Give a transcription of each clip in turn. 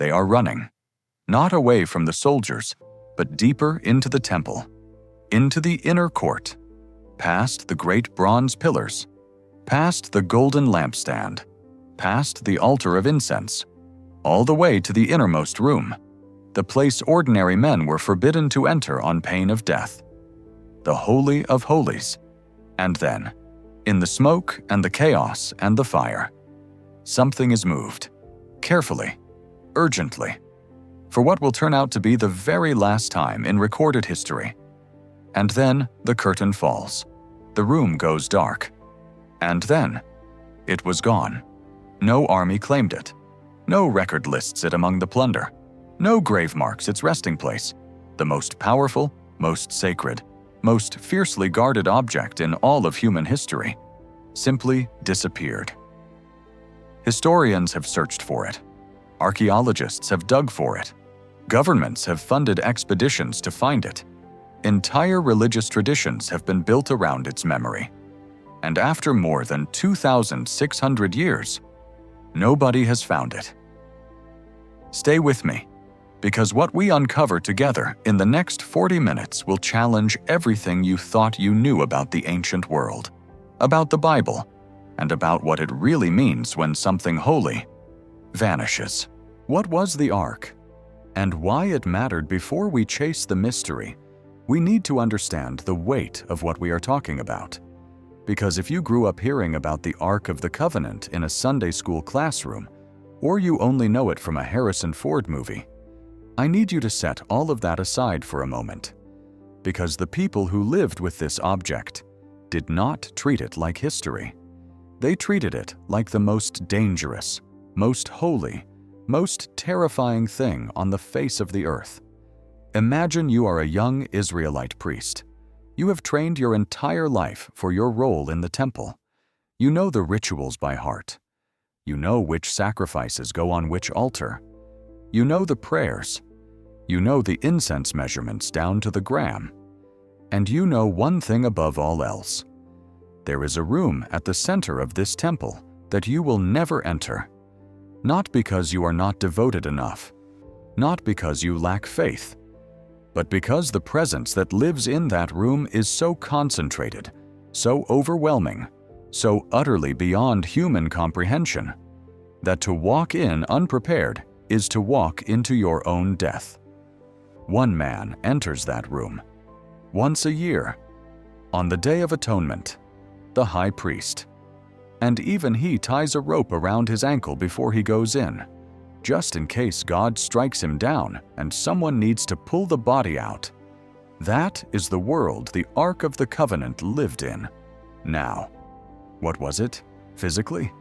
They are running, not away from the soldiers, but deeper into the temple, into the inner court, past the great bronze pillars, past the golden lampstand, past the altar of incense, all the way to the innermost room, the place ordinary men were forbidden to enter on pain of death, the Holy of Holies. And then, in the smoke and the chaos and the fire, something is moved, carefully, urgently, for what will turn out to be the very last time in recorded history. And then the curtain falls. The room goes dark. And then, it was gone. No army claimed it. No record lists it among the plunder. No grave marks its resting place. The most powerful, most sacred, most fiercely guarded object in all of human history simply disappeared. Historians have searched for it. Archaeologists have dug for it. Governments have funded expeditions to find it. Entire religious traditions have been built around its memory. And after more than 2,600 years, nobody has found it. Stay with me, because what we uncover together in the next 40 minutes will challenge everything you thought you knew about the ancient world, about the Bible, and about what it really means when something holy vanishes. What was the Ark? And why it mattered before we chase the mystery, we need to understand the weight of what we are talking about. Because if you grew up hearing about the Ark of the Covenant in a Sunday school classroom, or you only know it from a Harrison Ford movie, I need you to set all of that aside for a moment. Because the people who lived with this object did not treat it like history. They treated it like the most dangerous, most holy, most terrifying thing on the face of the earth. Imagine you are a young Israelite priest. You have trained your entire life for your role in the temple. You know the rituals by heart. You know which sacrifices go on which altar. You know the prayers. You know the incense measurements down to the gram. And you know one thing above all else. There is a room at the center of this temple that you will never enter. Not because you are not devoted enough, not because you lack faith, but because the presence that lives in that room is so concentrated, so overwhelming, so utterly beyond human comprehension, that to walk in unprepared is to walk into your own death. One man enters that room, once a year, on the Day of Atonement, the high priest. And even he ties a rope around his ankle before he goes in, just in case God strikes him down and someone needs to pull the body out. That is the world the Ark of the Covenant lived in. Now, what was it, physically?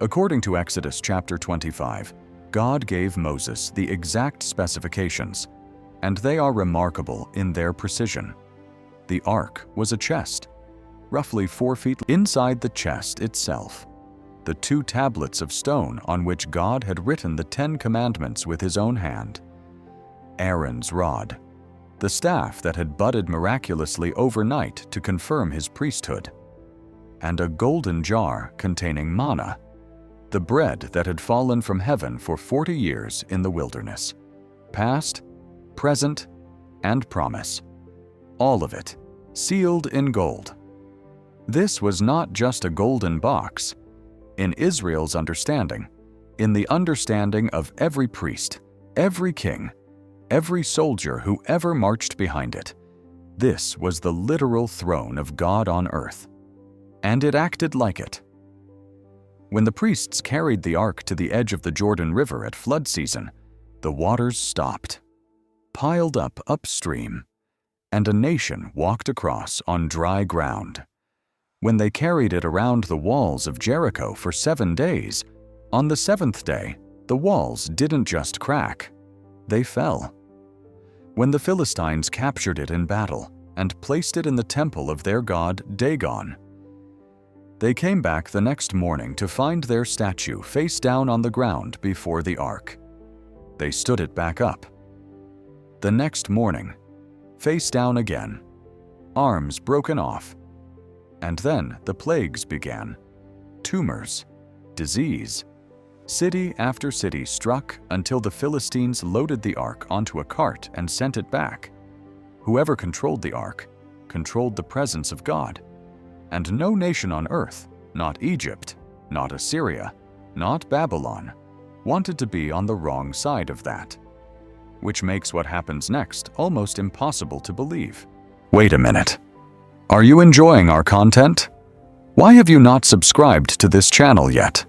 According to Exodus chapter 25, God gave Moses the exact specifications, and they are remarkable in their precision. The Ark was a chest, roughly 4 feet inside the chest itself. The 2 tablets of stone on which God had written the 10 Commandments with his own hand. Aaron's rod, the staff that had budded miraculously overnight to confirm his priesthood. And a golden jar containing manna, the bread that had fallen from heaven for 40 years in the wilderness. Past, present, and promise. All of it, sealed in gold. This was not just a golden box. In Israel's understanding, in the understanding of every priest, every king, every soldier who ever marched behind it, this was the literal throne of God on earth. And it acted like it. When the priests carried the ark to the edge of the Jordan River at flood season, the waters stopped, piled up upstream, and a nation walked across on dry ground. When they carried it around the walls of Jericho for 7 days, on the 7th day, the walls didn't just crack, they fell. When the Philistines captured it in battle and placed it in the temple of their god Dagon, they came back the next morning to find their statue face down on the ground before the ark. They stood it back up. The next morning, face down again, arms broken off. And then the plagues began. Tumors, disease, City after city struck until the Philistines loaded the ark onto a cart and sent it back. Whoever controlled the ark controlled the presence of God. And no nation on earth, not Egypt, not Assyria, not Babylon, wanted to be on the wrong side of that. Which makes what happens next almost impossible to believe. Wait a minute. Are you enjoying our content? Why have you not subscribed to this channel yet?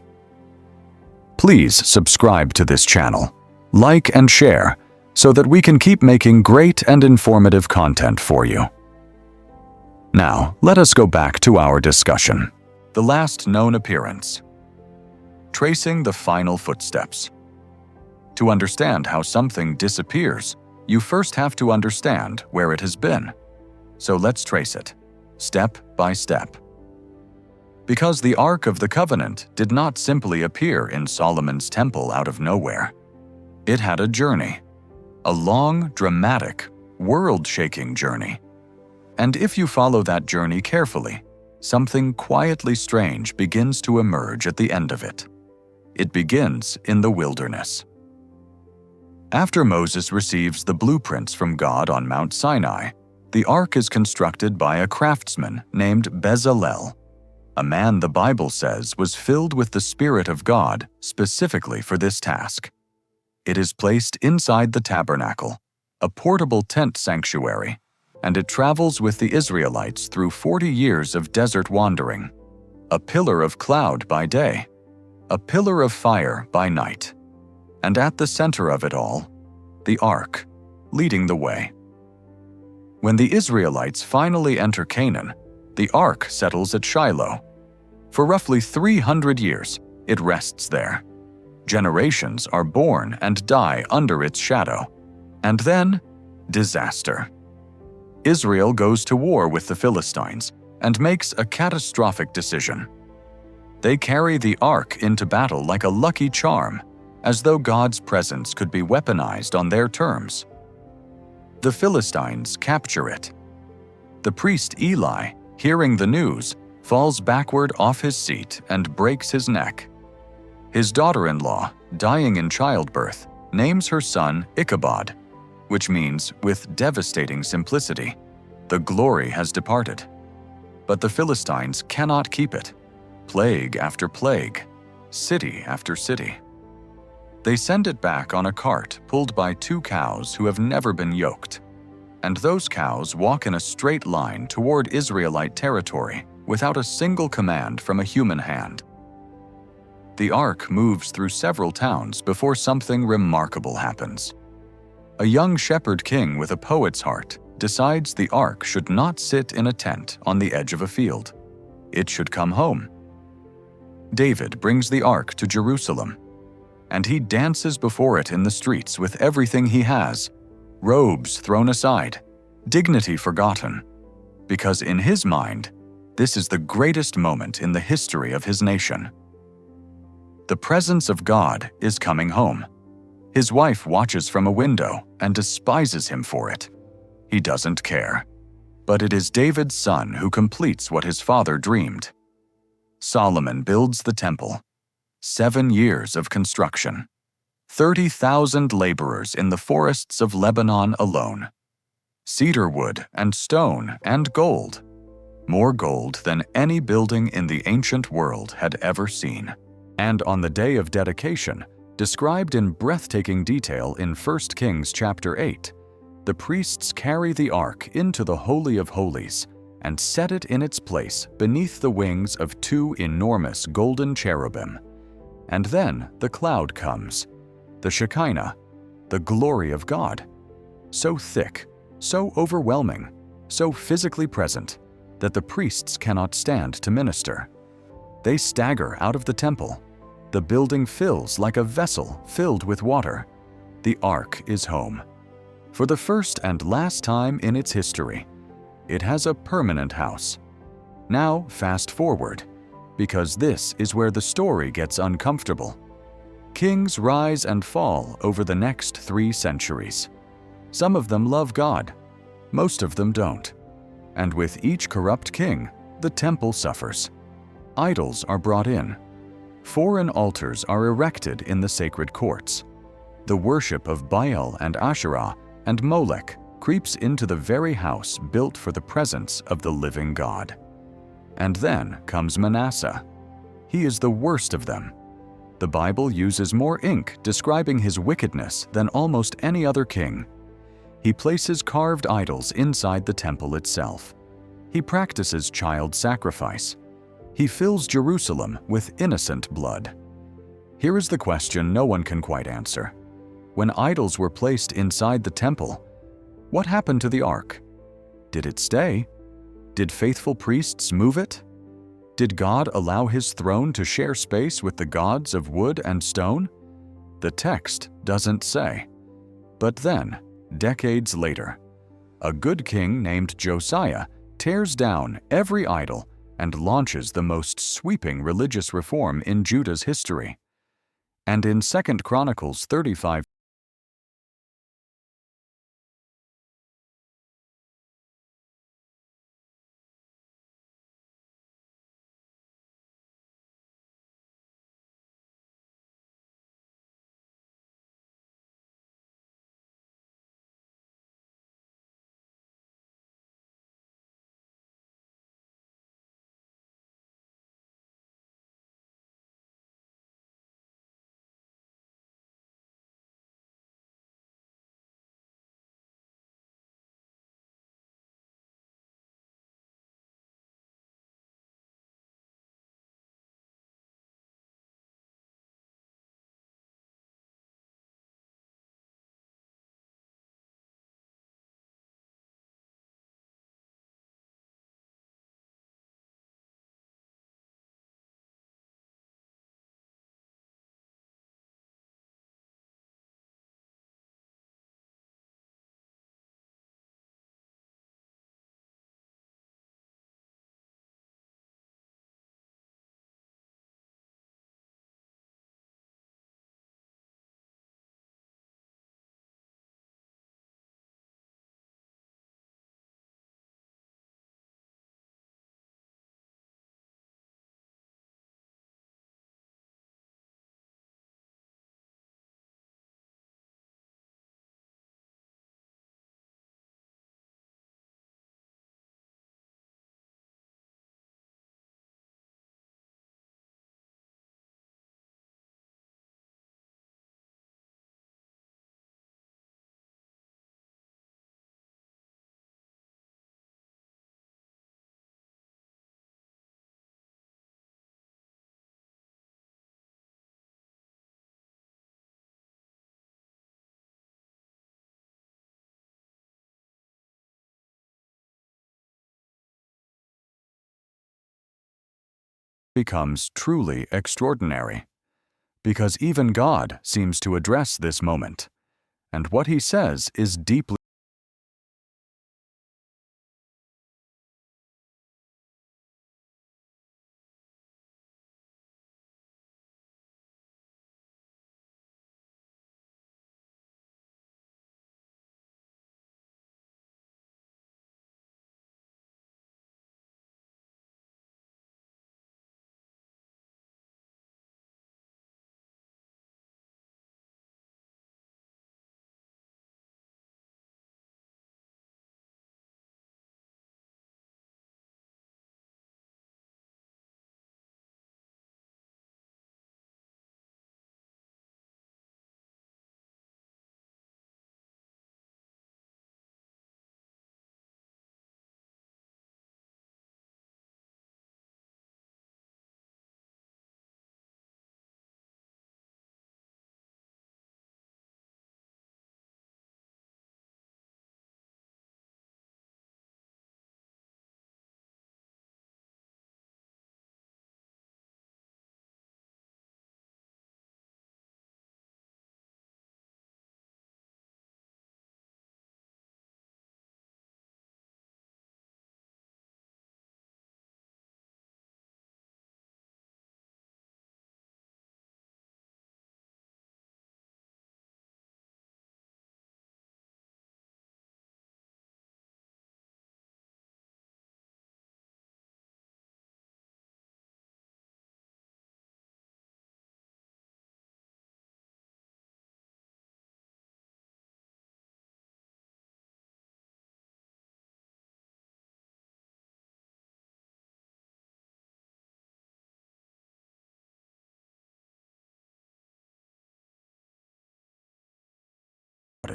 Please subscribe to this channel, like and share, so that we can keep making great and informative content for you. Now, let us go back to our discussion. The last known appearance. Tracing the final footsteps. To understand how something disappears, you first have to understand where it has been. So let's trace it, step by step. Because the Ark of the Covenant did not simply appear in Solomon's temple out of nowhere. It had a journey, a long, dramatic, world-shaking journey. And if you follow that journey carefully, something quietly strange begins to emerge at the end of it. It begins in the wilderness. After Moses receives the blueprints from God on Mount Sinai, the ark is constructed by a craftsman named Bezalel, a man the Bible says was filled with the Spirit of God specifically for this task. It is placed inside the tabernacle, a portable tent sanctuary, and it travels with the Israelites through 40 years of desert wandering, a pillar of cloud by day, a pillar of fire by night, and at the center of it all, the ark, leading the way. When the Israelites finally enter Canaan, the ark settles at Shiloh. For roughly 300 years, it rests there. Generations are born and die under its shadow. And then, disaster. Israel goes to war with the Philistines and makes a catastrophic decision. They carry the ark into battle like a lucky charm, as though God's presence could be weaponized on their terms. The Philistines capture it. The priest Eli, hearing the news, falls backward off his seat and breaks his neck. His daughter-in-law, dying in childbirth, names her son Ichabod, which means, with devastating simplicity, the glory has departed. But the Philistines cannot keep it. Plague after plague, city after city. They send it back on a cart pulled by 2 cows who have never been yoked. And those cows walk in a straight line toward Israelite territory without a single command from a human hand. The ark moves through several towns before something remarkable happens. A young shepherd king with a poet's heart decides the ark should not sit in a tent on the edge of a field. It should come home. David brings the ark to Jerusalem, and he dances before it in the streets with everything he has, robes thrown aside, dignity forgotten, because in his mind, this is the greatest moment in the history of his nation. The presence of God is coming home. His wife watches from a window and despises him for it. He doesn't care. But it is David's son who completes what his father dreamed. Solomon builds the temple. 7 years of construction. 30,000 laborers in the forests of Lebanon alone. Cedar wood and stone and gold. More gold than any building in the ancient world had ever seen. And on the day of dedication, described in breathtaking detail in 1 Kings chapter 8, the priests carry the ark into the Holy of Holies and set it in its place beneath the wings of 2 enormous golden cherubim. And then the cloud comes, the Shekinah, the glory of God, so thick, so overwhelming, so physically present, that the priests cannot stand to minister. They stagger out of the temple. The building fills like a vessel filled with water. The ark is home. For the first and last time in its history, it has a permanent house. Now fast forward, because this is where the story gets uncomfortable. Kings rise and fall over the next 3 centuries. Some of them love God, most of them don't. And with each corrupt king, the temple suffers. Idols are brought in. Foreign altars are erected in the sacred courts. The worship of Baal and Asherah and Molech creeps into the very house built for the presence of the living God. And then comes Manasseh. He is the worst of them. The Bible uses more ink describing his wickedness than almost any other king. He places carved idols inside the temple itself. He practices child sacrifice. He fills Jerusalem with innocent blood. Here is the question no one can quite answer. When idols were placed inside the temple, what happened to the ark? Did it stay? Did faithful priests move it? Did God allow his throne to share space with the gods of wood and stone? The text doesn't say. But then, decades later, a good king named Josiah tears down every idol and launches the most sweeping religious reform in Judah's history. And in 2 Chronicles 35, becomes truly extraordinary, because even God seems to address this moment, and what he says is deeply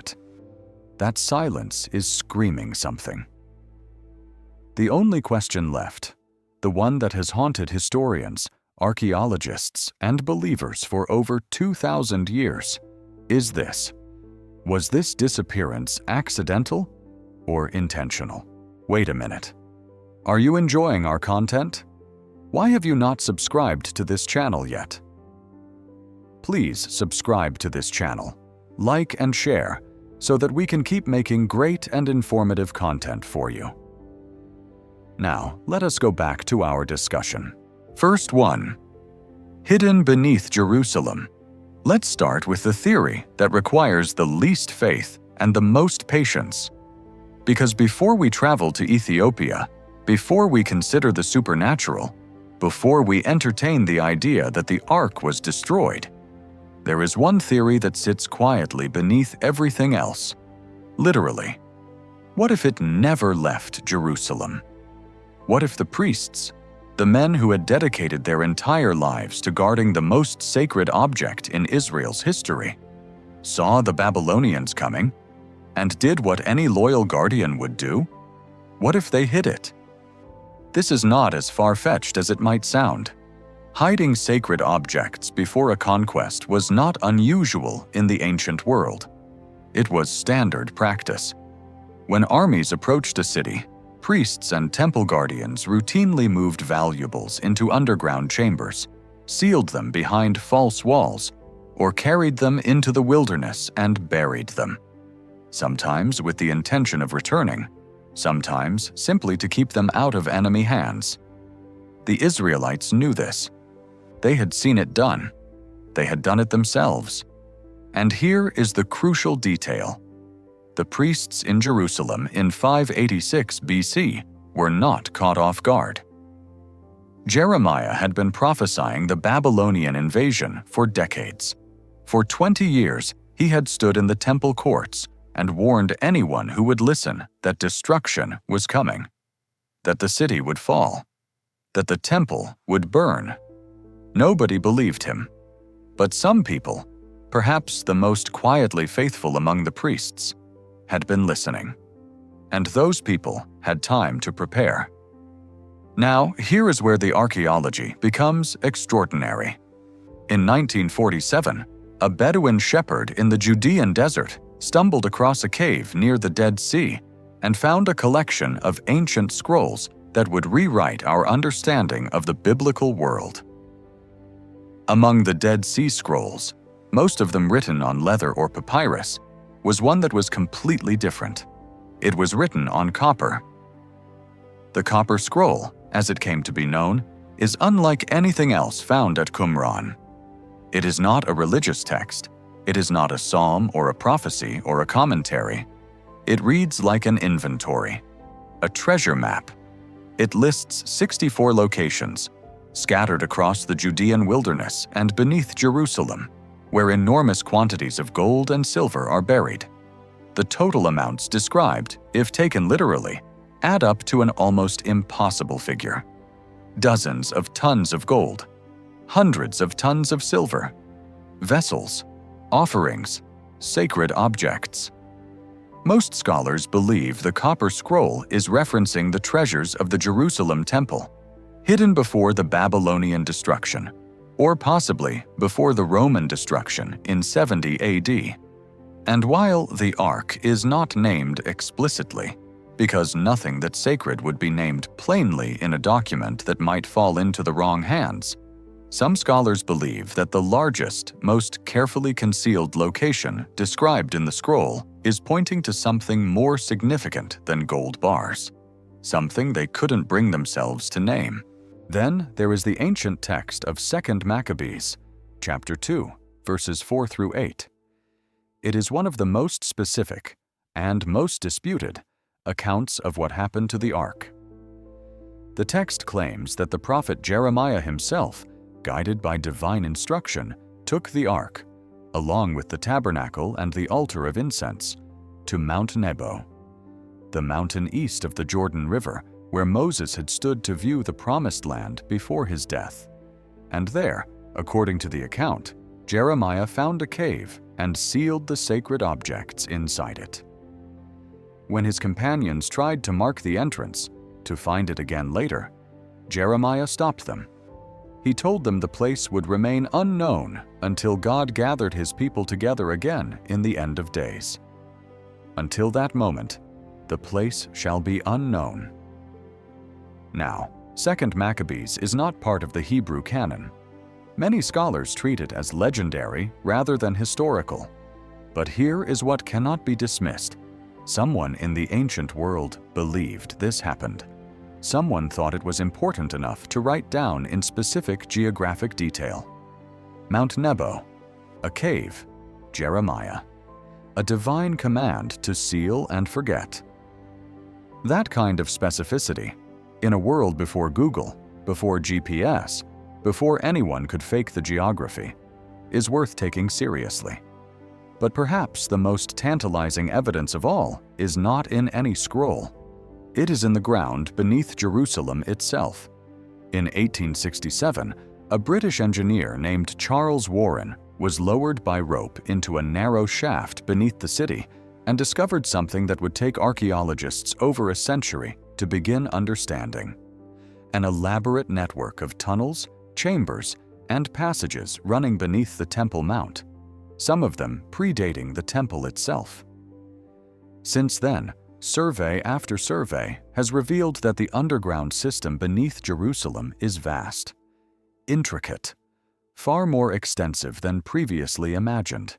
it. That silence is screaming something. The only question left, the one that has haunted historians, archaeologists, and believers for over 2,000 years, is this: was this disappearance accidental or intentional? Wait a minute. Are you enjoying our content? Why have you not subscribed to this channel yet? Please subscribe to this channel, like and share, so that we can keep making great and informative content for you. Now, let us go back to our discussion. First one, hidden beneath Jerusalem. Let's start with the theory that requires the least faith and the most patience. Because before we travel to Ethiopia, before we consider the supernatural, before we entertain the idea that the ark was destroyed, there is one theory that sits quietly beneath everything else. Literally, what if it never left Jerusalem? What if the priests, the men who had dedicated their entire lives to guarding the most sacred object in Israel's history, saw the Babylonians coming and did what any loyal guardian would do? What if they hid it? This is not as far-fetched as it might sound. Hiding sacred objects before a conquest was not unusual in the ancient world. It was standard practice. When armies approached a city, priests and temple guardians routinely moved valuables into underground chambers, sealed them behind false walls, or carried them into the wilderness and buried them. Sometimes with the intention of returning, sometimes simply to keep them out of enemy hands. The Israelites knew this. They had seen it done. They had done it themselves. And here is the crucial detail. The priests in Jerusalem in 586 BC were not caught off guard. Jeremiah had been prophesying the Babylonian invasion for decades. For 20 years, he had stood in the temple courts and warned anyone who would listen that destruction was coming, that the city would fall, that the temple would burn. Nobody believed him, but some people, perhaps the most quietly faithful among the priests, had been listening, and those people had time to prepare. Now, here is where the archaeology becomes extraordinary. In 1947, a Bedouin shepherd in the Judean desert stumbled across a cave near the Dead Sea and found a collection of ancient scrolls that would rewrite our understanding of the biblical world. Among the Dead Sea Scrolls, most of them written on leather or papyrus, was one that was completely different. It was written on copper. The copper scroll, as it came to be known, is unlike anything else found at Qumran. It is not a religious text. It is not a psalm or a prophecy or a commentary. It reads like an inventory, a treasure map. It lists 64 locations, scattered across the Judean wilderness and beneath Jerusalem, where enormous quantities of gold and silver are buried. The total amounts described, if taken literally, add up to an almost impossible figure. Dozens of tons of gold, hundreds of tons of silver, vessels, offerings, sacred objects. Most scholars believe the copper scroll is referencing the treasures of the Jerusalem temple, hidden before the Babylonian destruction, or possibly before the Roman destruction in 70 AD. And while the Ark is not named explicitly, because nothing that's sacred would be named plainly in a document that might fall into the wrong hands, some scholars believe that the largest, most carefully concealed location described in the scroll is pointing to something more significant than gold bars, something they couldn't bring themselves to name. Then there is the ancient text of 2 Maccabees, chapter 2, verses 4 through 8. It is one of the most specific and most disputed accounts of what happened to the ark. The text claims that the prophet Jeremiah himself, guided by divine instruction, took the ark, along with the tabernacle and the altar of incense, to Mount Nebo, the mountain east of the Jordan River, where Moses had stood to view the promised land before his death. And there, according to the account, Jeremiah found a cave and sealed the sacred objects inside it. When his companions tried to mark the entrance, to find it again later, Jeremiah stopped them. He told them the place would remain unknown until God gathered his people together again in the end of days. Until that moment, the place shall be unknown. Now, 2nd Maccabees is not part of the Hebrew canon. Many scholars treat it as legendary rather than historical. But here is what cannot be dismissed. Someone in the ancient world believed this happened. Someone thought it was important enough to write down in specific geographic detail. Mount Nebo, a cave, Jeremiah, a divine command to seal and forget. That kind of specificity, in a world before Google, before GPS, before anyone could fake the geography, is worth taking seriously. But perhaps the most tantalizing evidence of all is not in any scroll. It is in the ground beneath Jerusalem itself. In 1867, a British engineer named Charles Warren was lowered by rope into a narrow shaft beneath the city and discovered something that would take archaeologists over a century to begin understanding: an elaborate network of tunnels, chambers, and passages running beneath the Temple Mount, some of them predating the temple itself. Since then, survey after survey has revealed that the underground system beneath Jerusalem is vast, intricate, far more extensive than previously imagined.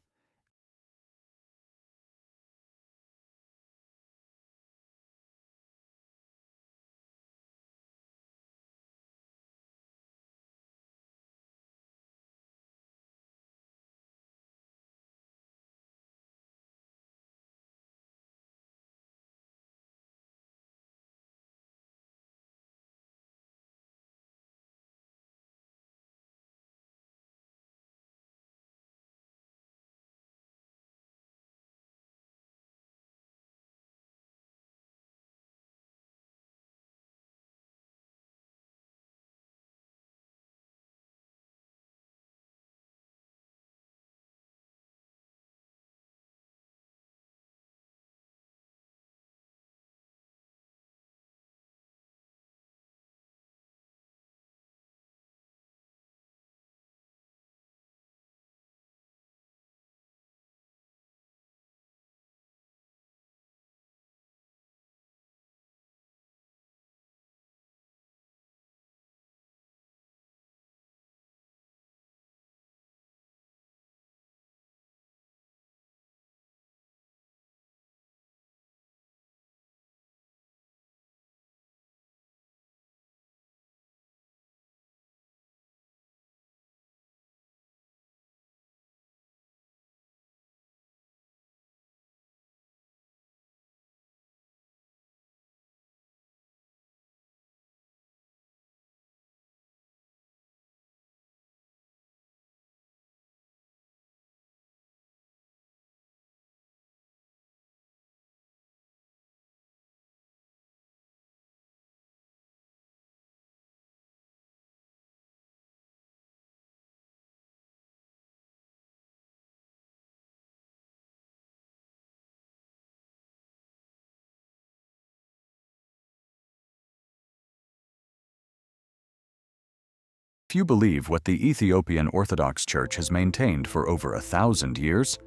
If you believe what the Ethiopian Orthodox Church has maintained for over 1,000 years,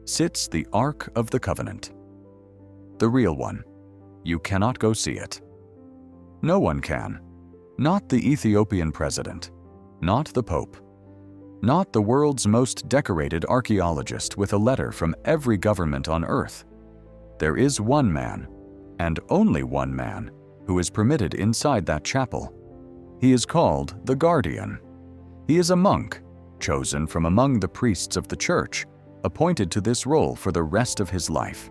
sits the Ark of the Covenant. The real one. You cannot go see it. No one can. Not the Ethiopian president. Not the Pope. Not the world's most decorated archaeologist with a letter from every government on earth. There is one man, and only one man, who is permitted inside that chapel. He is called the Guardian. He is a monk, chosen from among the priests of the church, appointed to this role for the rest of his life.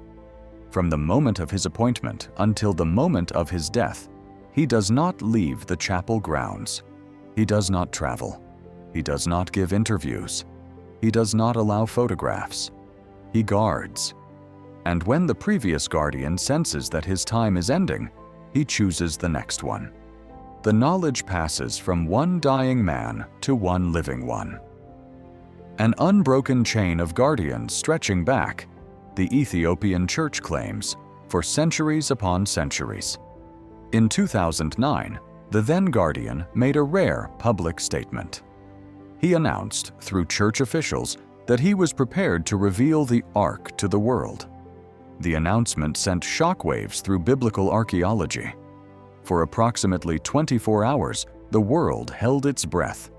From the moment of his appointment until the moment of his death, he does not leave the chapel grounds. He does not travel. He does not give interviews. He does not allow photographs. He guards. And when the previous guardian senses that his time is ending, he chooses the next one. The knowledge passes from one dying man to one living one. An unbroken chain of guardians stretching back, the Ethiopian Church claims, for centuries upon centuries. In 2009, the then guardian made a rare public statement. He announced through church officials that he was prepared to reveal the Ark to the world. The announcement sent shockwaves through biblical archaeology. For approximately 24 hours, the world held its breath.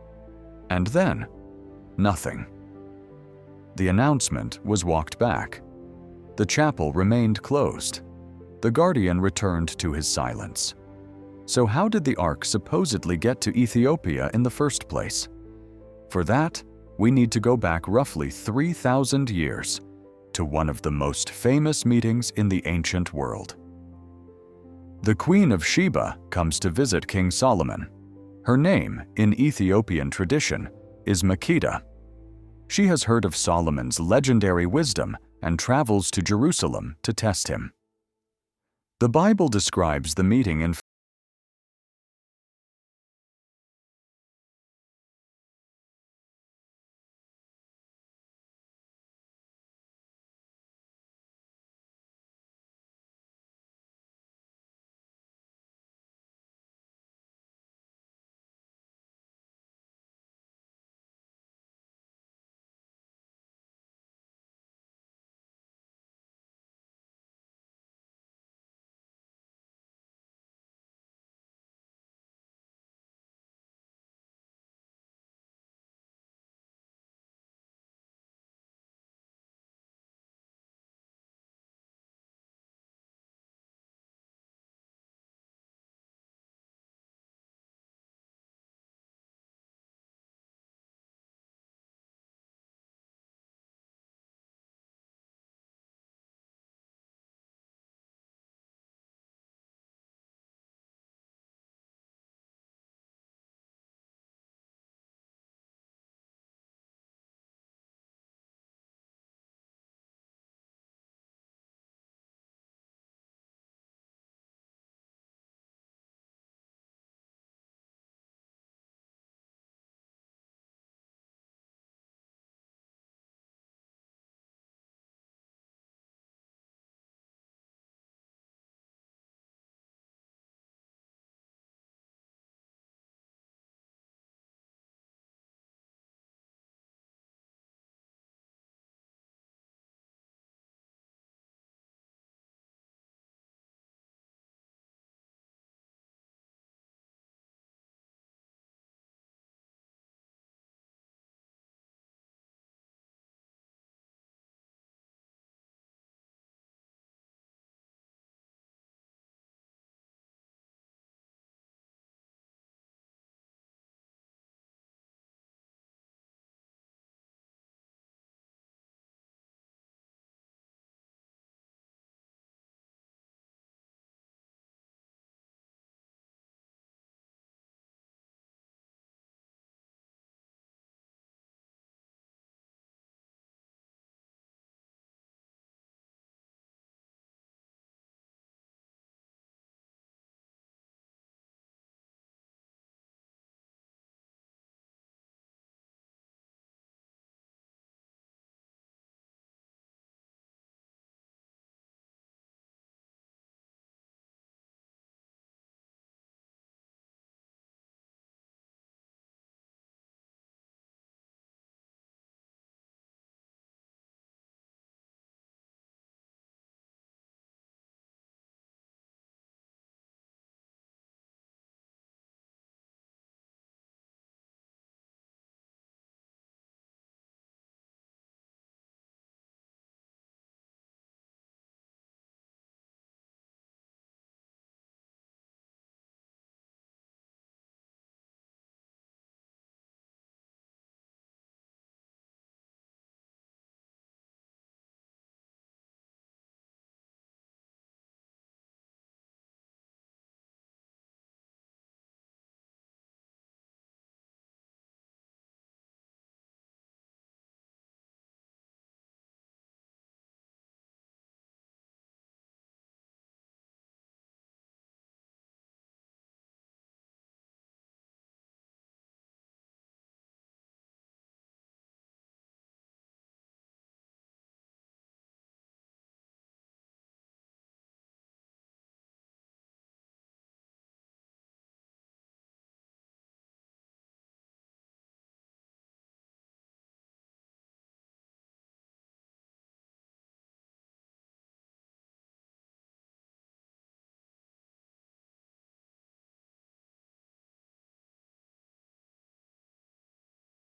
And then, nothing. The announcement was walked back. The chapel remained closed. The guardian returned to his silence. So how did the Ark supposedly get to Ethiopia in the first place? For that, we need to go back roughly 3,000 years to one of the most famous meetings in the ancient world. The Queen of Sheba comes to visit King Solomon. Her name, in Ethiopian tradition, is Makeda. She has heard of Solomon's legendary wisdom and travels to Jerusalem to test him. The Bible describes the meeting in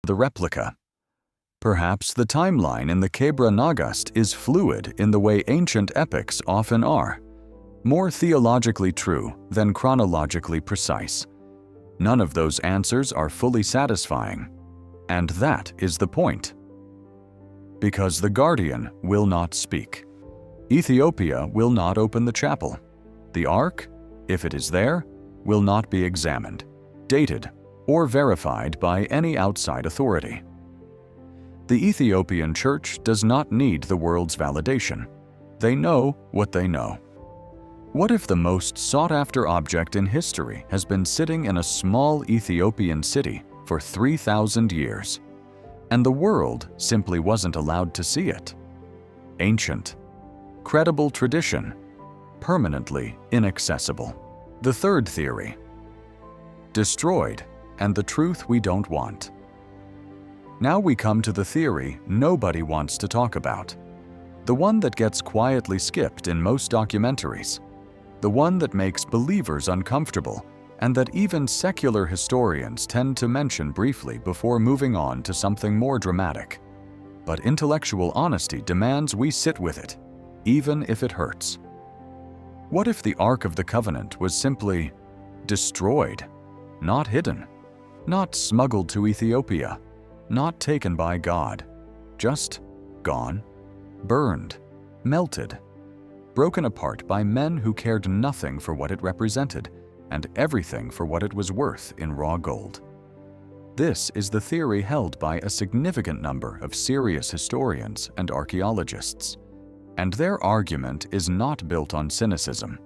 the replica. Perhaps the timeline in the Kebra Nagast is fluid in the way ancient epics often are, more theologically true than chronologically precise. None of those answers are fully satisfying, and that is the point. Because the guardian will not speak. Ethiopia will not open the chapel. The Ark, if it is there, will not be examined, dated, or verified by any outside authority. The Ethiopian Church does not need the world's validation. They know what they know. What if the most sought-after object in history has been sitting in a small Ethiopian city for 3,000 years, and the world simply wasn't allowed to see it? Ancient, credible tradition, permanently inaccessible. The third theory: destroyed, and the truth we don't want. Now we come to the theory nobody wants to talk about. The one that gets quietly skipped in most documentaries. The one that makes believers uncomfortable, and that even secular historians tend to mention briefly before moving on to something more dramatic. But intellectual honesty demands we sit with it, even if it hurts. What if the Ark of the Covenant was simply destroyed, not hidden, not smuggled to Ethiopia, not taken by God, just gone, burned, melted, broken apart by men who cared nothing for what it represented and everything for what it was worth in raw gold? This is the theory held by a significant number of serious historians and archaeologists. And their argument is not built on cynicism.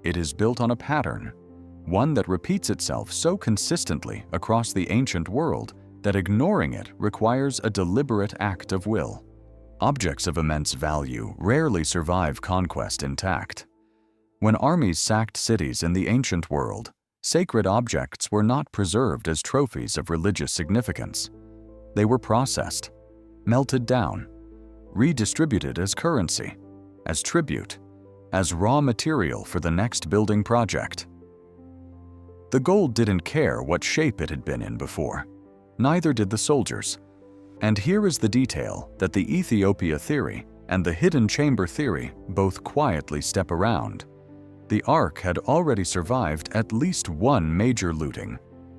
It is built on a pattern, one that repeats itself so consistently across the ancient world that ignoring it requires a deliberate act of will. Objects of immense value rarely survive conquest intact. When armies sacked cities in the ancient world, sacred objects were not preserved as trophies of religious significance. They were processed, melted down, redistributed as currency, as tribute, as raw material for the next building project. The gold didn't care what shape it had been in before. Neither did the soldiers. And here is the detail that the Ethiopia theory and the hidden chamber theory both quietly step around. The Ark had already survived at least one major looting,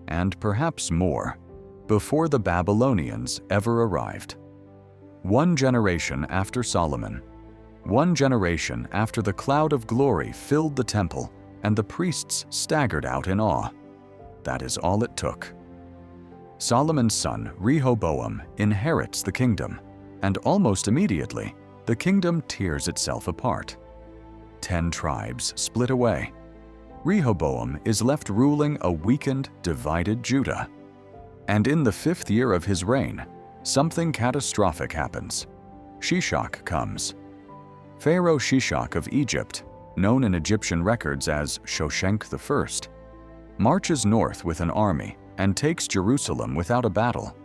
and perhaps more, before the Babylonians ever arrived. 1 generation after Solomon, 1 generation after the cloud of glory filled the temple and the priests staggered out in awe. That is all it took. Solomon's son Rehoboam inherits the kingdom, and almost immediately, the kingdom tears itself apart. 10 tribes split away. Rehoboam is left ruling a weakened, divided Judah. And in the 5th year of his reign, something catastrophic happens. Shishak comes. Pharaoh Shishak of Egypt, known in Egyptian records as Shoshenq I, marches north with an army and takes Jerusalem without a battle.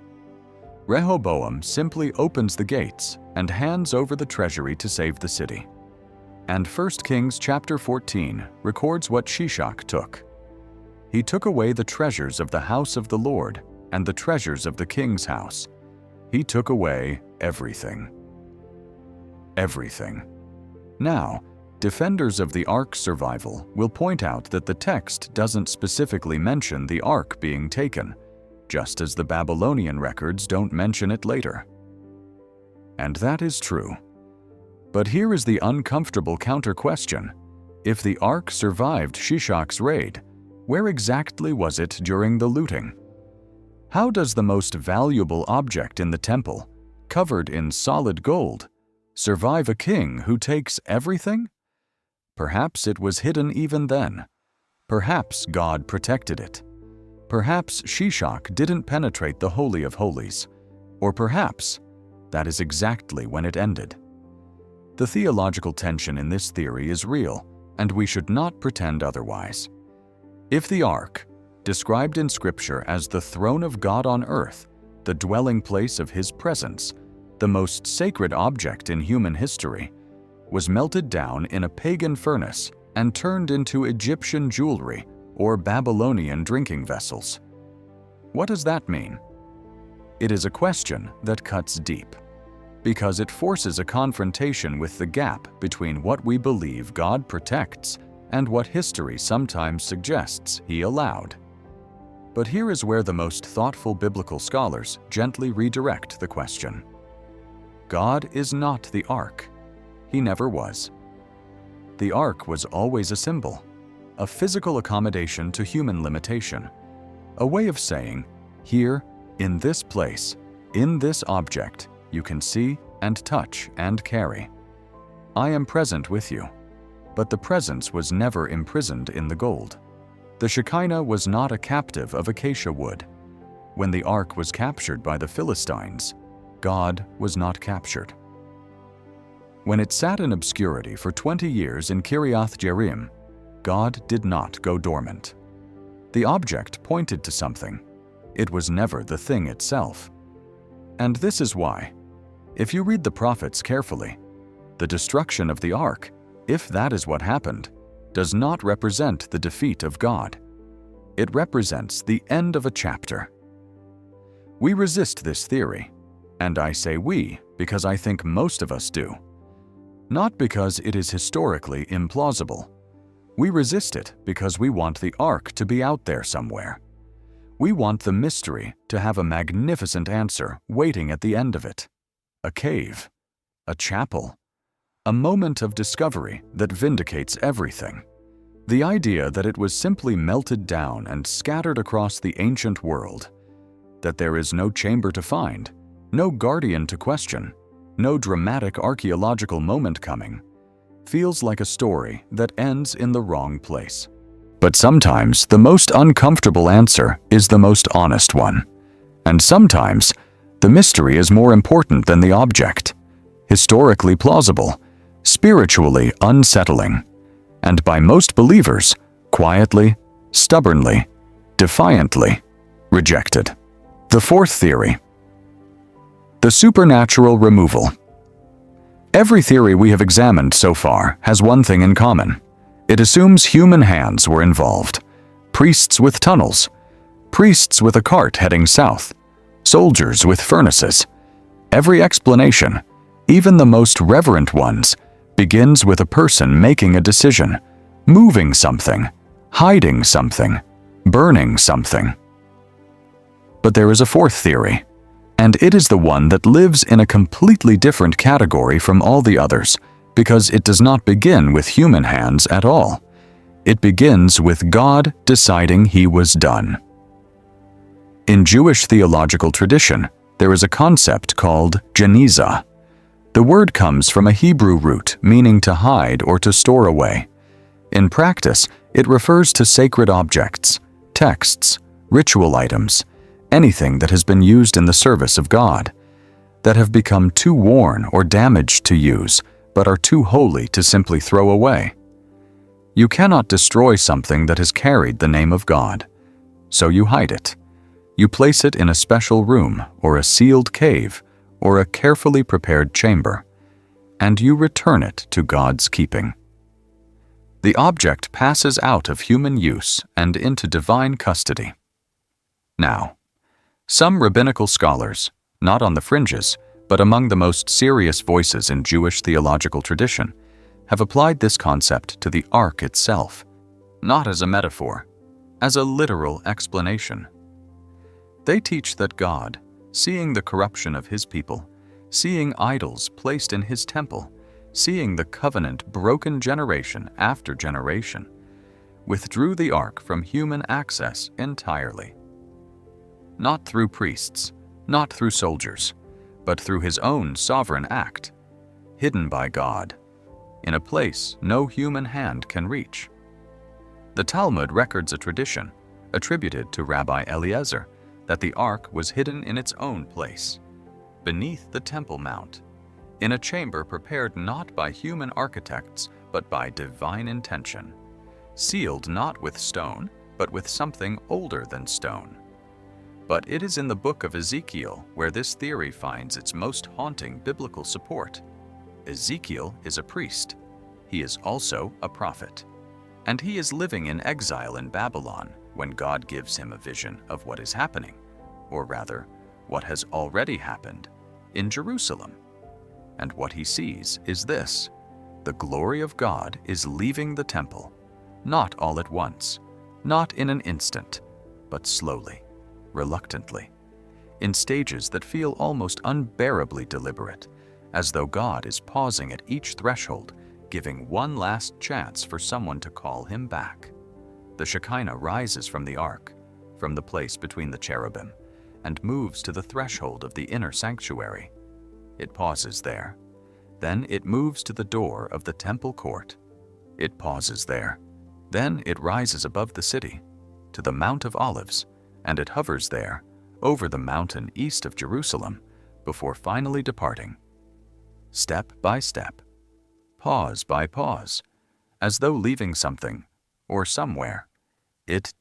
Rehoboam simply opens the gates and hands over the treasury to save the city. And 1 Kings chapter 14 records what Shishak took. He took away the treasures of the house of the Lord and the treasures of the king's house. He took away everything. Everything. Now, defenders of the Ark's survival will point out that the text doesn't specifically mention the Ark being taken, just as the Babylonian records don't mention it later. And that is true. But here is the uncomfortable counter-question. If the Ark survived Shishak's raid, where exactly was it during the looting? How does the most valuable object in the temple, covered in solid gold, survive a king who takes everything? Perhaps it was hidden even then. Perhaps God protected it. Perhaps Shishak didn't penetrate the Holy of Holies. Or perhaps that is exactly when it ended. The theological tension in this theory is real, and we should not pretend otherwise. If the Ark, described in Scripture as the throne of God on earth, the dwelling place of His presence, the most sacred object in human history, was melted down in a pagan furnace and turned into Egyptian jewelry or Babylonian drinking vessels. What does that mean? It is a question that cuts deep, because it forces a confrontation with the gap between what we believe God protects and what history sometimes suggests He allowed. But here is where the most thoughtful biblical scholars gently redirect the question. God is not the ark. He never was. The ark was always a symbol, a physical accommodation to human limitation, a way of saying, here, in this place, in this object, you can see and touch and carry. I am present with you. But the presence was never imprisoned in the gold. The Shekinah was not a captive of acacia wood. When the ark was captured by the Philistines, God was not captured. When it sat in obscurity for 20 years in Kiriath Jearim, God did not go dormant. The object pointed to something. It was never the thing itself. And this is why, if you read the prophets carefully, the destruction of the ark, if that is what happened, does not represent the defeat of God. It represents the end of a chapter. We resist this theory, and I say we because I think most of us do. Not because it is historically implausible. We resist it because we want the ark to be out there somewhere. We want the mystery to have a magnificent answer waiting at the end of it. A cave, a chapel, a moment of discovery that vindicates everything. The idea that it was simply melted down and scattered across the ancient world, that there is no chamber to find, no guardian to question, no dramatic archaeological moment coming, feels like a story that ends in the wrong place. But sometimes the most uncomfortable answer is the most honest one. And sometimes the mystery is more important than the object, historically plausible, spiritually unsettling, and by most believers, quietly, stubbornly, defiantly rejected. The fourth theory, the supernatural removal. Every theory we have examined so far has one thing in common. It assumes human hands were involved. Priests with tunnels, priests with a cart heading south, soldiers with furnaces. Every explanation, even the most reverent ones, begins with a person making a decision, moving something, hiding something, burning something. But there is a fourth theory, and it is the one that lives in a completely different category from all the others, because it does not begin with human hands at all. It begins with God deciding He was done. In Jewish theological tradition, there is a concept called genizah. The word comes from a Hebrew root meaning to hide or to store away. In practice, it refers to sacred objects, texts, ritual items, anything that has been used in the service of God, that have become too worn or damaged to use, but are too holy to simply throw away. You cannot destroy something that has carried the name of God, so you hide it. You place it in a special room or a sealed cave or a carefully prepared chamber, and you return it to God's keeping. The object passes out of human use and into divine custody. Now, some rabbinical scholars, not on the fringes, but among the most serious voices in Jewish theological tradition, have applied this concept to the ark itself, not as a metaphor, as a literal explanation. They teach that God, seeing the corruption of His people, seeing idols placed in His temple, seeing the covenant broken generation after generation, withdrew the ark from human access entirely. Not through priests, not through soldiers, but through His own sovereign act, hidden by God, in a place no human hand can reach. The Talmud records a tradition, attributed to Rabbi Eliezer, that the ark was hidden in its own place, beneath the Temple Mount, in a chamber prepared not by human architects, but by divine intention, sealed not with stone, but with something older than stone. But it is in the book of Ezekiel where this theory finds its most haunting biblical support. Ezekiel is a priest. He is also a prophet. And he is living in exile in Babylon when God gives him a vision of what is happening, or rather, what has already happened in Jerusalem. And what he sees is this: the glory of God is leaving the temple, not all at once, not in an instant, but slowly, reluctantly, in stages that feel almost unbearably deliberate, as though God is pausing at each threshold, giving one last chance for someone to call him back. The Shekinah rises from the ark, from the place between the cherubim, and moves to the threshold of the inner sanctuary. It pauses there. Then it moves to the door of the temple court. It pauses there. Then it rises above the city, to the Mount of Olives, and it hovers there, over the mountain east of Jerusalem, before finally departing. Step by step, pause by pause, as though leaving something, or somewhere, it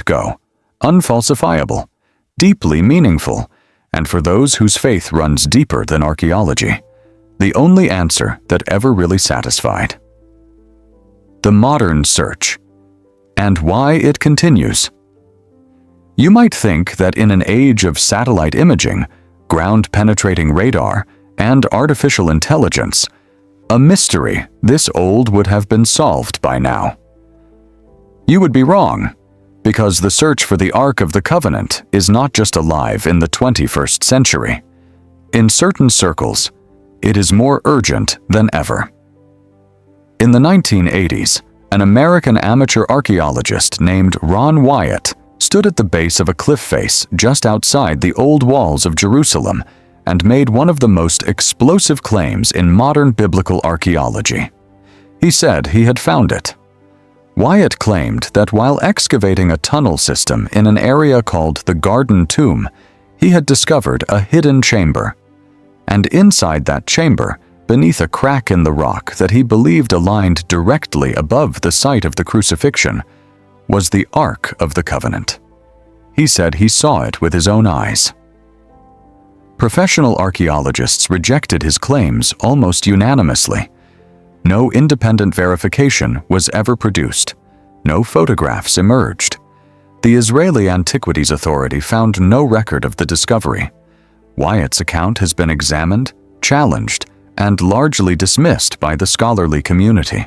go, unfalsifiable, deeply meaningful, and for those whose faith runs deeper than archaeology, the only answer that ever really satisfied. The modern search, and why it continues. You might think that in an age of satellite imaging, ground-penetrating radar, and artificial intelligence, a mystery this old would have been solved by now. You would be wrong, because the search for the Ark of the Covenant is not just alive in the 21st century. In certain circles, it is more urgent than ever. In the 1980s, an American amateur archaeologist named Ron Wyatt stood at the base of a cliff face just outside the old walls of Jerusalem and made one of the most explosive claims in modern biblical archaeology. He said he had found it. Wyatt claimed that while excavating a tunnel system in an area called the Garden Tomb, he had discovered a hidden chamber. And inside that chamber, beneath a crack in the rock that he believed aligned directly above the site of the crucifixion, was the Ark of the Covenant. He said he saw it with his own eyes. Professional archaeologists rejected his claims almost unanimously. No independent verification was ever produced. No photographs emerged. The Israeli Antiquities Authority found no record of the discovery. Wyatt's account has been examined, challenged, and largely dismissed by the scholarly community.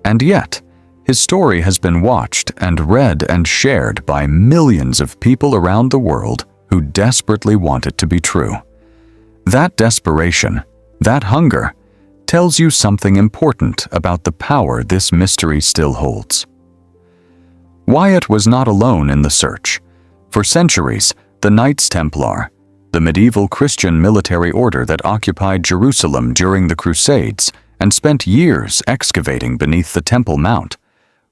And yet, his story has been watched and read and shared by millions of people around the world who desperately want it to be true. That desperation, that hunger, tells you something important about the power this mystery still holds. Wyatt was not alone in the search. For centuries, the Knights Templar, the medieval Christian military order that occupied Jerusalem during the Crusades and spent years excavating beneath the Temple Mount,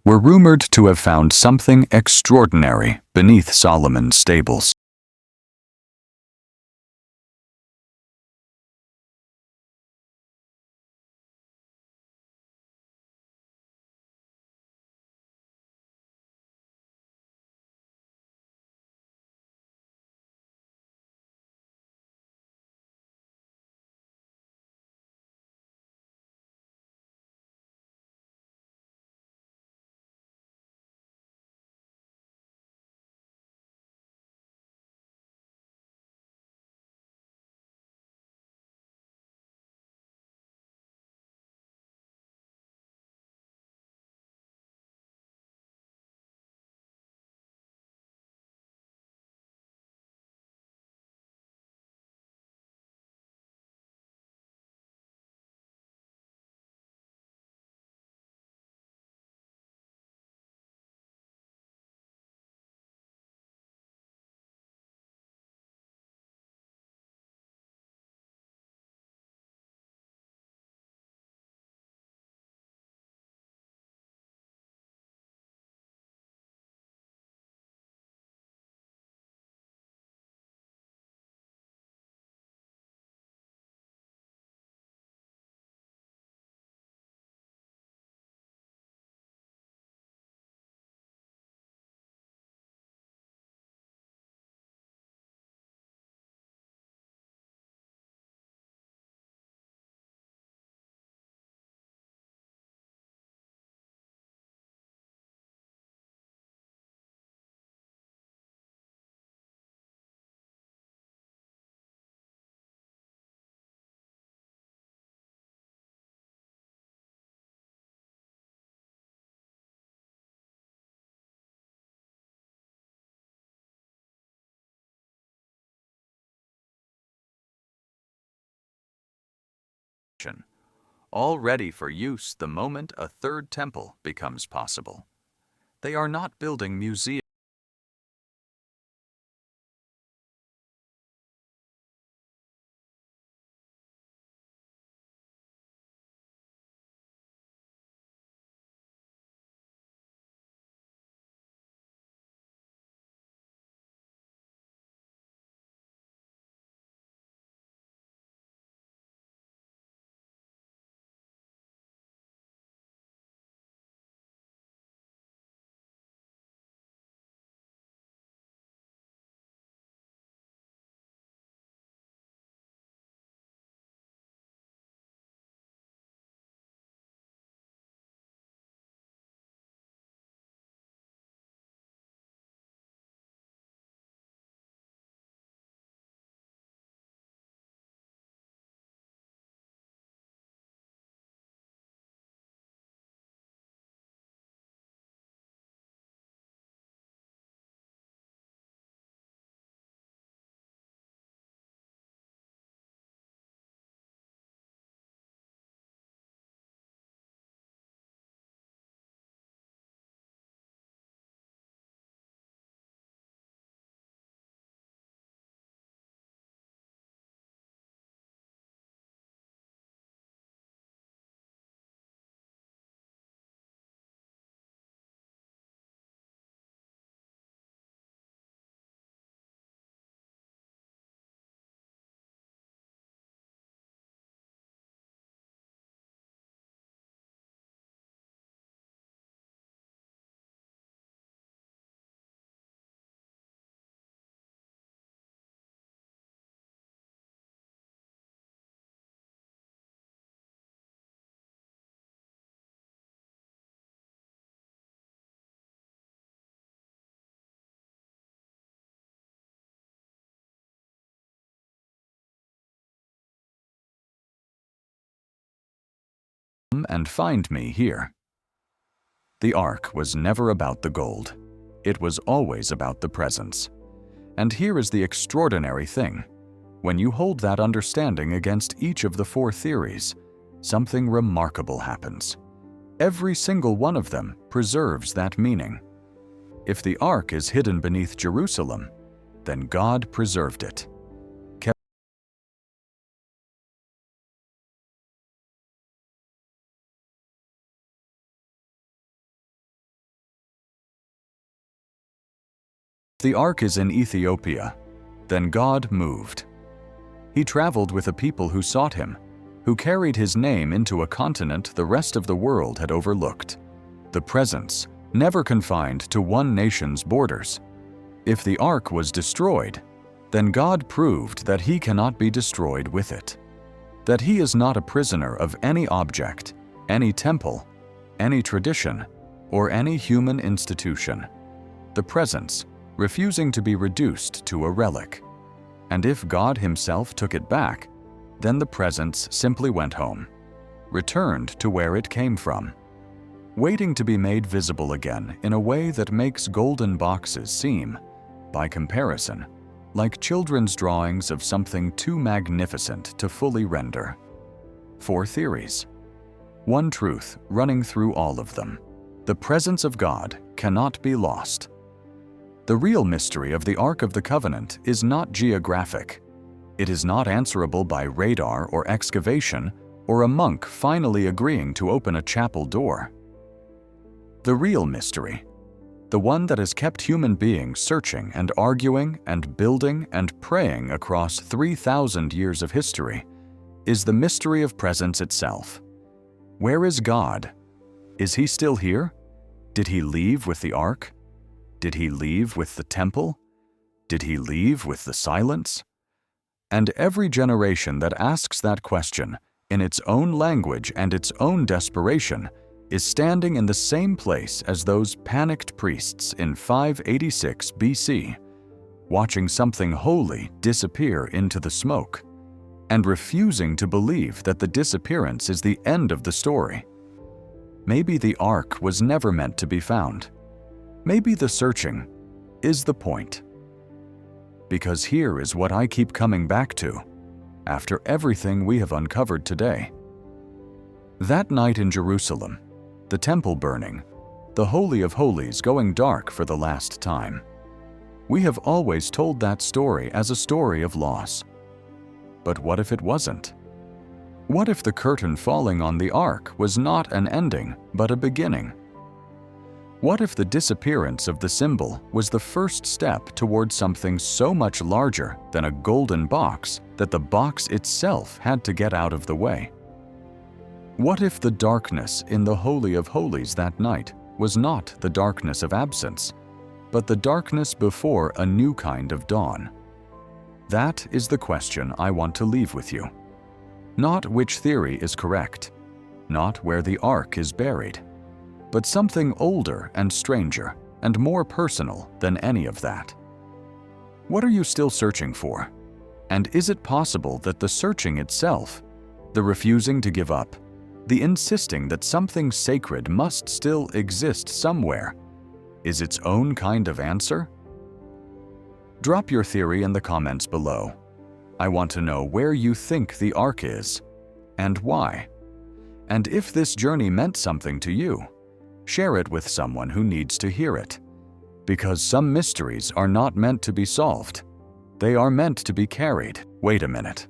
were rumored to have found something extraordinary beneath Solomon's stables. All ready for use the moment a third temple becomes possible. They are not building museums. Come and find me here. The ark was never about the gold. It was always about the presence. And here is the extraordinary thing. When you hold that understanding against each of the four theories, something remarkable happens. Every single one of them preserves that meaning. If the ark is hidden beneath Jerusalem, then God preserved it. The ark is in Ethiopia. Then God moved. He traveled with a people who sought him, who carried his name into a continent the rest of the world had overlooked. The presence, never confined to one nation's borders. If the ark was destroyed, then God proved that he cannot be destroyed with it. That he is not a prisoner of any object, any temple, any tradition, or any human institution. The presence, refusing to be reduced to a relic. And if God himself took it back, then the presence simply went home, returned to where it came from, waiting to be made visible again in a way that makes golden boxes seem, by comparison, like children's drawings of something too magnificent to fully render. 4 theories. One truth running through all of them. The presence of God cannot be lost. The real mystery of the Ark of the Covenant is not geographic. It is not answerable by radar or excavation or a monk finally agreeing to open a chapel door. The real mystery, the one that has kept human beings searching and arguing and building and praying across 3,000 years of history, is the mystery of presence itself. Where is God? Is he still here? Did he leave with the ark? Did he leave with the temple? Did he leave with the silence? And every generation that asks that question, in its own language and its own desperation, is standing in the same place as those panicked priests in 586 BC, watching something holy disappear into the smoke, and refusing to believe that the disappearance is the end of the story. Maybe the ark was never meant to be found. Maybe the searching is the point. Because here is what I keep coming back to, after everything we have uncovered today. That night in Jerusalem, the temple burning, the Holy of Holies going dark for the last time. We have always told that story as a story of loss. But what if it wasn't? What if the curtain falling on the ark was not an ending, but a beginning? What if the disappearance of the symbol was the first step toward something so much larger than a golden box that the box itself had to get out of the way? What if the darkness in the Holy of Holies that night was not the darkness of absence, but the darkness before a new kind of dawn? That is the question I want to leave with you. Not which theory is correct, not where the ark is buried, but something older and stranger and more personal than any of that. What are you still searching for? And is it possible that the searching itself, the refusing to give up, the insisting that something sacred must still exist somewhere, is its own kind of answer? Drop your theory in the comments below. I want to know where you think the ark is, and why. And if this journey meant something to you, share it with someone who needs to hear it. Because some mysteries are not meant to be solved. They are meant to be carried. Wait a minute.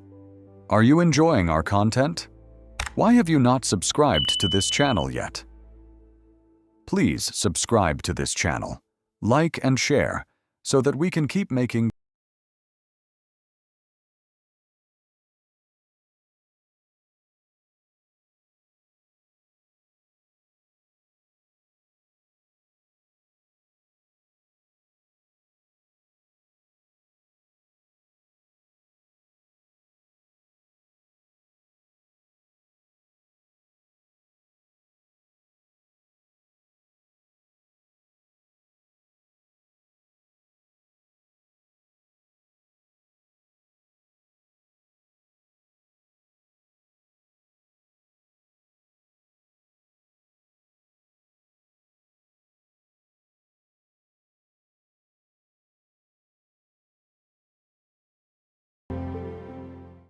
Are you enjoying our content? Why have you not subscribed to this channel yet? Please subscribe to this channel, like and share, so that we can keep making